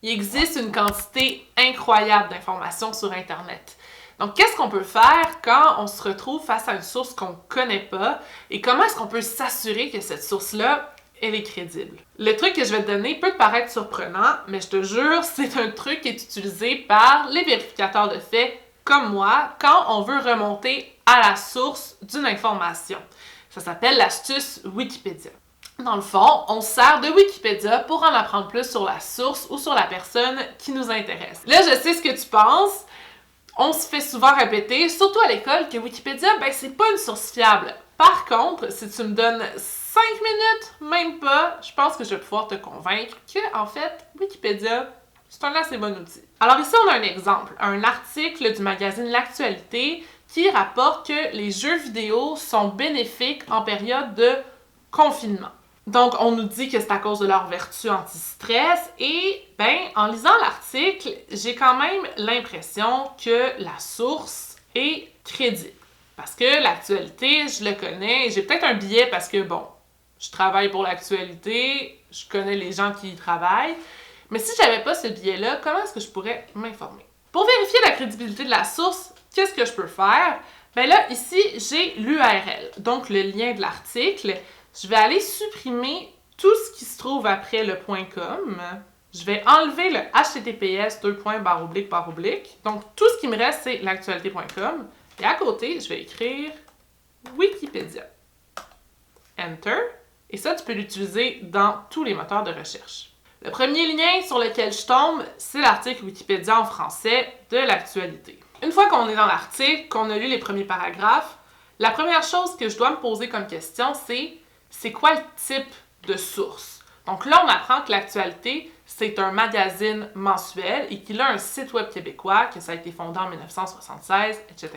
Il existe une quantité incroyable d'informations sur Internet. Donc, qu'est-ce qu'on peut faire quand on se retrouve face à une source qu'on ne connaît pas et comment est-ce qu'on peut s'assurer que cette source-là, elle est crédible? Le truc que je vais te donner peut te paraître surprenant, mais je te jure, c'est un truc qui est utilisé par les vérificateurs de faits comme moi quand on veut remonter à la source d'une information. Ça s'appelle l'astuce Wikipédia. Dans le fond, on se sert de Wikipédia pour en apprendre plus sur la source ou sur la personne qui nous intéresse. Là, je sais ce que tu penses. On se fait souvent répéter, surtout à l'école, que Wikipédia, c'est pas une source fiable. Par contre, si tu me donnes 5 minutes, même pas, je pense que je vais pouvoir te convaincre que, en fait, Wikipédia, c'est un assez bon outil. Alors ici, on a un exemple, un article du magazine L'Actualité qui rapporte que les jeux vidéo sont bénéfiques en période de confinement. Donc, on nous dit que c'est à cause de leur vertu anti-stress et, en lisant l'article, j'ai quand même l'impression que la source est crédible. Parce que l'actualité, je le connais, j'ai peut-être un biais parce que, je travaille pour l'actualité, je connais les gens qui y travaillent, mais si j'avais pas ce biais-là, comment est-ce que je pourrais m'informer? Pour vérifier la crédibilité de la source, qu'est-ce que je peux faire? Là, ici, j'ai l'URL, donc le lien de l'article. Je vais aller supprimer tout ce qui se trouve après le .com. Je vais enlever le https : Donc, tout ce qui me reste, c'est l'actualité.com. Et à côté, je vais écrire Wikipédia. Enter. Et ça, tu peux l'utiliser dans tous les moteurs de recherche. Le premier lien sur lequel je tombe, c'est l'article Wikipédia en français de l'actualité. Une fois qu'on est dans l'article, qu'on a lu les premiers paragraphes, la première chose que je dois me poser comme question, c'est quoi le type de source? Donc là, on apprend que l'actualité, c'est un magazine mensuel et qu'il a un site web québécois, que ça a été fondé en 1976, etc.,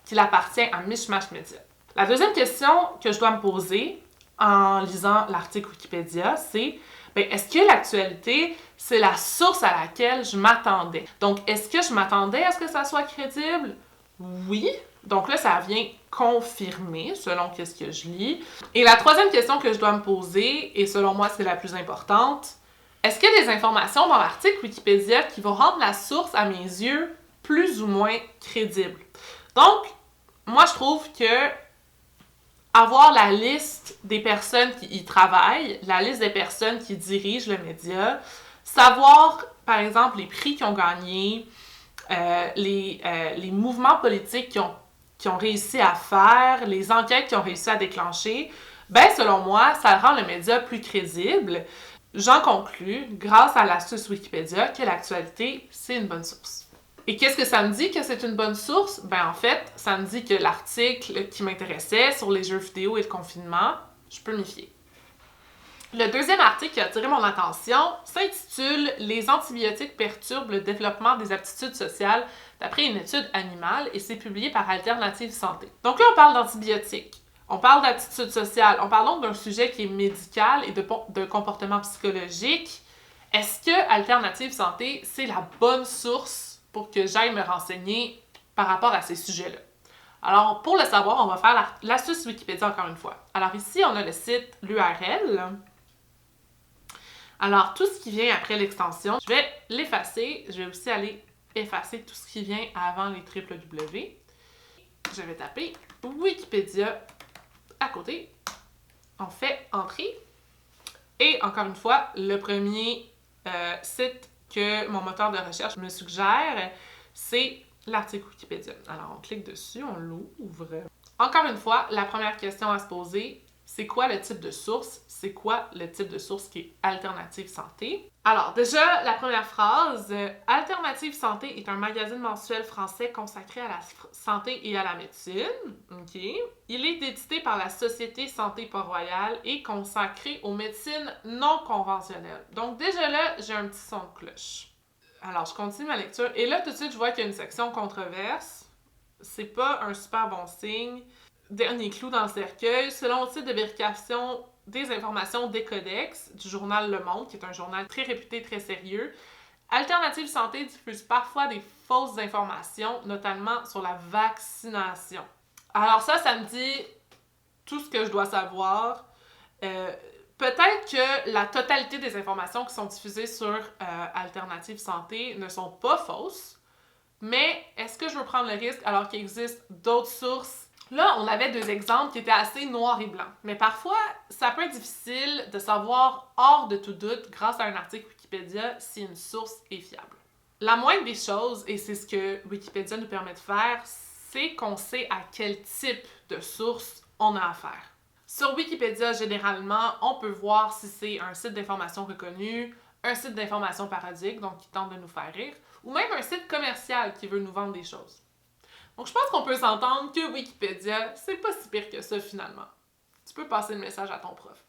qu'il appartient à Mishmash Media. La deuxième question que je dois me poser en lisant l'article Wikipédia, c'est est-ce que l'actualité, c'est la source à laquelle je m'attendais? Donc, est-ce que je m'attendais à ce que ça soit crédible? Oui. Donc là, ça vient confirmer, selon ce que je lis. Et la troisième question que je dois me poser, et selon moi, c'est la plus importante, est-ce qu'il y a des informations dans l'article Wikipédia qui vont rendre la source, à mes yeux, plus ou moins crédible? Donc, moi, je trouve que avoir la liste des personnes qui y travaillent, la liste des personnes qui dirigent le média, savoir, par exemple, les prix qu'ils ont gagnés, les mouvements politiques qui ont réussi à faire, les enquêtes qu'ils ont réussi à déclencher, selon moi, ça rend le média plus crédible. J'en conclus, grâce à l'astuce Wikipédia, que l'actualité, c'est une bonne source. Et qu'est-ce que ça me dit que c'est une bonne source? En fait, ça me dit que l'article qui m'intéressait sur les jeux vidéo et le confinement, je peux m'y fier. Le deuxième article qui a attiré mon attention s'intitule « Les antibiotiques perturbent le développement des aptitudes sociales d'après une étude animale » et c'est publié par Alternative Santé. Donc là, on parle d'antibiotiques, on parle d'aptitudes sociales, on parle donc d'un sujet qui est médical et de comportement psychologique. Est-ce que Alternative Santé, c'est la bonne source pour que j'aille me renseigner par rapport à ces sujets-là? Alors, pour le savoir, on va faire l'astuce Wikipédia encore une fois. Alors ici, on a le site, l'URL. Alors, tout ce qui vient après l'extension, je vais l'effacer. Je vais aussi aller effacer tout ce qui vient avant les www. Je vais taper Wikipédia à côté. On fait Entrée. Et encore une fois, le premier site que mon moteur de recherche me suggère, c'est l'article Wikipédia. Alors, on clique dessus, on l'ouvre. Encore une fois, la première question à se poser, c'est quoi le type de source? C'est quoi le type de source qui est Alternative Santé? Alors, déjà, la première phrase, Alternative Santé est un magazine mensuel français consacré à la santé et à la médecine. OK. Il est édité par la Société Santé Port-Royal et consacré aux médecines non conventionnelles. Donc, déjà là, j'ai un petit son de cloche. Alors, je continue ma lecture. Et là, tout de suite, je vois qu'il y a une section controverse. C'est pas un super bon signe. Dernier clou dans le cercueil. Selon le site de vérification des informations des codex du journal Le Monde, qui est un journal très réputé, très sérieux, Alternative Santé diffuse parfois des fausses informations, notamment sur la vaccination. Alors ça me dit tout ce que je dois savoir. Peut-être que la totalité des informations qui sont diffusées sur Alternative Santé ne sont pas fausses, mais est-ce que je veux prendre le risque alors qu'il existe d'autres sources? Là, on avait deux exemples qui étaient assez noirs et blancs, mais parfois, ça peut être difficile de savoir hors de tout doute, grâce à un article Wikipédia, si une source est fiable. La moindre des choses, et c'est ce que Wikipédia nous permet de faire, c'est qu'on sait à quel type de source on a affaire. Sur Wikipédia, généralement, on peut voir si c'est un site d'information reconnu, un site d'information parodique, donc qui tente de nous faire rire, ou même un site commercial qui veut nous vendre des choses. Donc je pense qu'on peut s'entendre que Wikipédia, c'est pas si pire que ça finalement. Tu peux passer le message à ton prof.